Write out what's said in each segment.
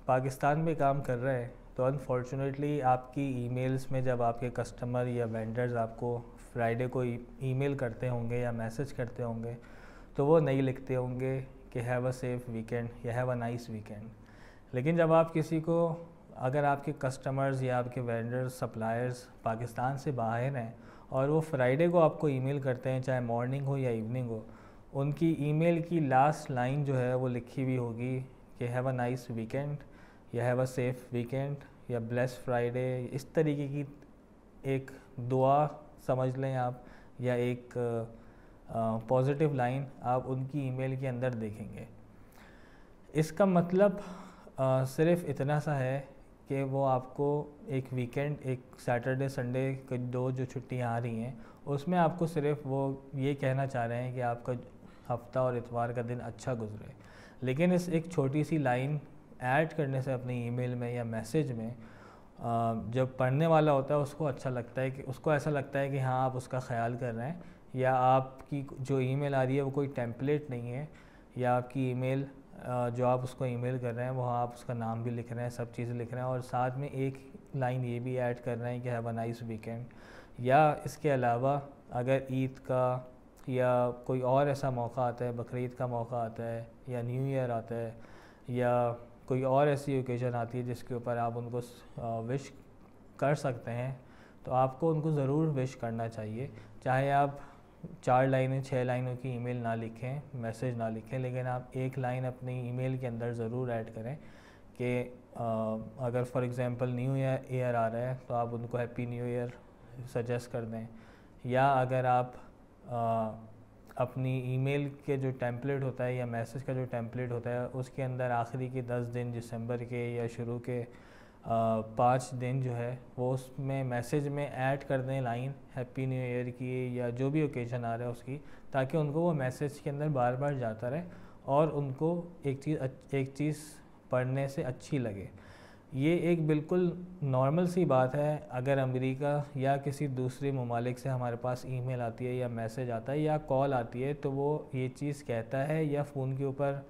पाकिस्तान में काम कर रहे हैं तो अनफॉर्चुनेटली आपकी ईमेल्स में जब आपके कस्टमर या वेंडर्स आपको फ्राइडे को ईमेल करते होंगे या मैसेज करते होंगे तो वो नहीं लिखते होंगे कि हैव अ सेफ वीकेंड या हैव अ नाइस वीकेंड। लेकिन जब आप किसी को, अगर आपके कस्टमर्स या आपके वेंडर्स सप्लायर्स पाकिस्तान से बाहर हैं और वो फ्राइडे को आपको ईमेल करते हैं, चाहे मॉर्निंग हो या इवनिंग हो, उनकी ईमेल की लास्ट लाइन जो है वो लिखी हुई होगी कि हैव अ नाइस वीकेंड या हैव अ सेफ वीकेंड या ब्लेस फ्राइडे। इस तरीके की एक दुआ समझ लें आप, या एक पॉजिटिव लाइन आप उनकी ईमेल के अंदर देखेंगे। इसका मतलब सिर्फ इतना सा है कि वो आपको एक वीकेंड, एक सैटरडे संडे की दो जो छुट्टियाँ आ रही हैं उसमें आपको सिर्फ वो ये कहना चाह रहे हैं कि आपका हफ्ता और इतवार का दिन अच्छा गुजरे। लेकिन इस एक छोटी सी लाइन ऐड करने से अपनी ईमेल में या मैसेज में जब पढ़ने वाला होता है उसको अच्छा लगता है, कि उसको ऐसा लगता है कि हाँ आप उसका ख्याल कर रहे हैं, या आपकी जो ईमेल आ रही है वो कोई टेम्पलेट नहीं है, या आपकी ईमेल जो आप उसको ईमेल कर रहे हैं वहाँ आप उसका नाम भी लिख रहे हैं, सब चीज़ें लिख रहे हैं और साथ में एक लाइन ये भी ऐड कर रहे हैं कि हैव अ नाइस वीकेंड। या इसके अलावा अगर ईद का या कोई और ऐसा मौका आता है, बकरीद का मौका आता है या न्यू ईयर आता है या कोई और ऐसी ओकेजन आती है जिसके ऊपर आप उनको विश कर सकते हैं, तो आपको उनको ज़रूर विश करना चाहिए। चाहे आप 4 लाइनें 6 लाइनों की ईमेल ना लिखें, मैसेज ना लिखें, लेकिन आप एक लाइन अपनी ईमेल के अंदर ज़रूर ऐड करें कि अगर फॉर एग्ज़ाम्पल न्यू ईयर आ रहा है तो आप उनको हैप्पी न्यू ईयर सजेस्ट कर दें। या अगर आप अपनी ईमेल के जो टेम्पलेट होता है या मैसेज का जो टेम्पलेट होता है उसके अंदर आखिरी के 10 दिन दिसंबर के या शुरू के 5 दिन जो है वो उसमें मैसेज में ऐड कर दें लाइन हैप्पी न्यू ईयर की या जो भी ओकेजन आ रहा है उसकी, ताकि उनको वो मैसेज के अंदर बार बार जाता रहे और उनको एक चीज़ पढ़ने से अच्छी लगे। ये एक बिल्कुल नॉर्मल सी बात है। अगर अमेरिका या किसी दूसरे ममालिक से हमारे पास ईमेल आती है या मैसेज आता है या कॉल आती है तो वो ये चीज़ कहता है, या फ़ोन के ऊपर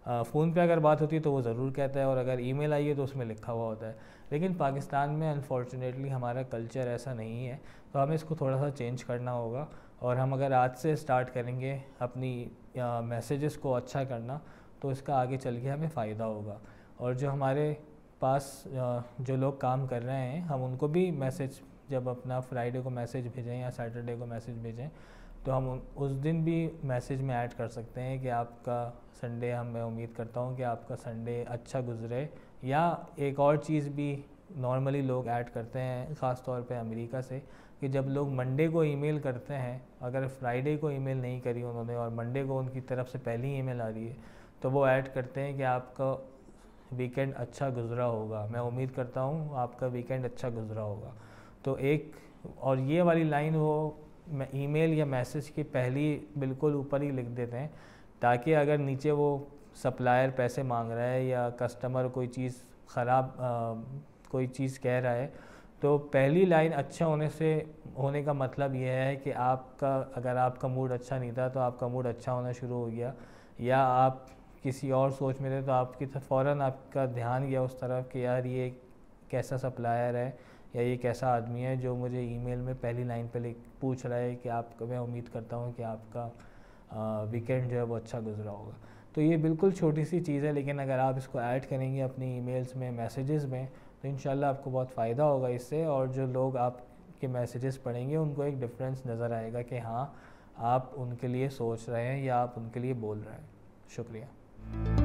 फ़ोन पे अगर बात होती है तो वो ज़रूर कहता है, और अगर ईमेल आई है तो उसमें लिखा हुआ होता है। लेकिन पाकिस्तान में अनफॉर्चुनेटली हमारा कल्चर ऐसा नहीं है, तो हमें इसको थोड़ा सा चेंज करना होगा। और हम अगर आज से स्टार्ट करेंगे अपनी मैसेजेस को अच्छा करना तो इसका आगे चल के हमें फ़ायदा होगा। और जो हमारे पास जो लोग काम कर रहे हैं हम उनको भी मैसेज, जब अपना फ्राइडे को मैसेज भेजें या सैटरडे को मैसेज भेजें तो हम उस दिन भी मैसेज में ऐड कर सकते हैं कि आपका संडे, मैं उम्मीद करता हूँ कि आपका संडे अच्छा गुजरे। या एक और चीज़ भी नॉर्मली लोग ऐड करते हैं, ख़ास तौर पे अमेरिका से, कि जब लोग मंडे को ईमेल करते हैं, अगर फ्राइडे को ईमेल नहीं करी उन्होंने और मंडे को उनकी तरफ से पहली ईमेल आ रही है तो वो ऐड करते हैं कि आपका वीकेंड अच्छा गुजरा होगा, मैं उम्मीद करता हूँ आपका वीकेंड अच्छा गुजरा होगा। तो एक और ये वाली लाइन वो ईमेल या मैसेज की पहली बिल्कुल ऊपर ही लिख देते हैं, ताकि अगर नीचे वो सप्लायर पैसे मांग रहा है या कस्टमर कोई चीज़ ख़राब कोई चीज़ कह रहा है तो पहली लाइन अच्छा होने का मतलब ये है कि आपका, अगर आपका मूड अच्छा नहीं था तो आपका मूड अच्छा होना शुरू हो गया, या आप किसी और सोच में थे तो आपकी फ़ौरन आपका ध्यान गया उस तरफ कि यार ये कैसा सप्लायर है या ये कैसा आदमी है जो मुझे ईमेल में पहली लाइन पे पूछ रहा है कि आपका, मैं उम्मीद करता हूँ कि आपका वीकेंड जो है वो अच्छा गुजरा होगा। तो ये बिल्कुल छोटी सी चीज़ है, लेकिन अगर आप इसको ऐड करेंगे अपनी ईमेल्स में, मैसेजेस में, तो इंशाल्लाह आपको बहुत फ़ायदा होगा इससे। और जो लोग आपके मैसेजेस पढ़ेंगे उनको एक डिफरेंस नज़र आएगा कि हाँ आप उनके लिए सोच रहे हैं या आप उनके लिए बोल रहे हैं। शुक्रिया।